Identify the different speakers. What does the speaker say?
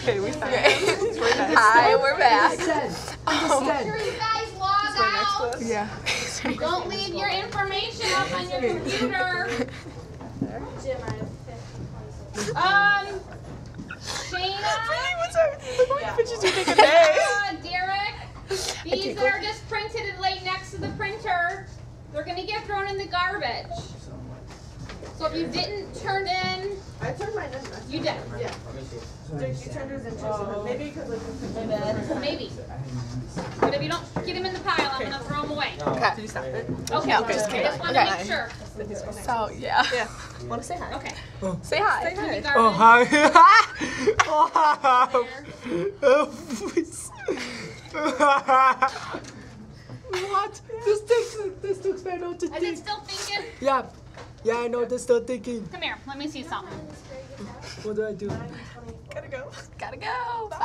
Speaker 1: Okay, we found him.
Speaker 2: Hi, we're back.
Speaker 3: Make sure you guys log out.
Speaker 1: Yeah.
Speaker 3: Don't leave your information up on your computer. Shayna.
Speaker 1: What's up? Pictures you take a day.
Speaker 3: Derek. These that are just printed and laid next to the printer, they're going to get thrown in the garbage. So if you didn't turn in,
Speaker 4: I turned mine in.
Speaker 3: you did.
Speaker 4: Yeah. You turned yours in too. Maybe because like
Speaker 3: Maybe. But if you don't get them in the pile, I'm going to throw them away.
Speaker 1: Okay. Did you stop it?
Speaker 3: Okay.
Speaker 1: Okay, just
Speaker 3: I
Speaker 1: kidding.
Speaker 3: just want to
Speaker 1: Okay.
Speaker 3: make sure.
Speaker 2: So, yeah.
Speaker 1: Yeah. Want to say hi?
Speaker 3: Okay.
Speaker 2: Say hi.
Speaker 3: In the garbage.
Speaker 5: Oh, hi. What? This looks very
Speaker 3: Is it
Speaker 5: autistic.
Speaker 3: still thinking?
Speaker 5: Yeah. Yeah, I know they're still thinking.
Speaker 3: Come here. Let me see something.
Speaker 5: What do I do?
Speaker 1: Gotta go.
Speaker 2: Gotta go. Bye.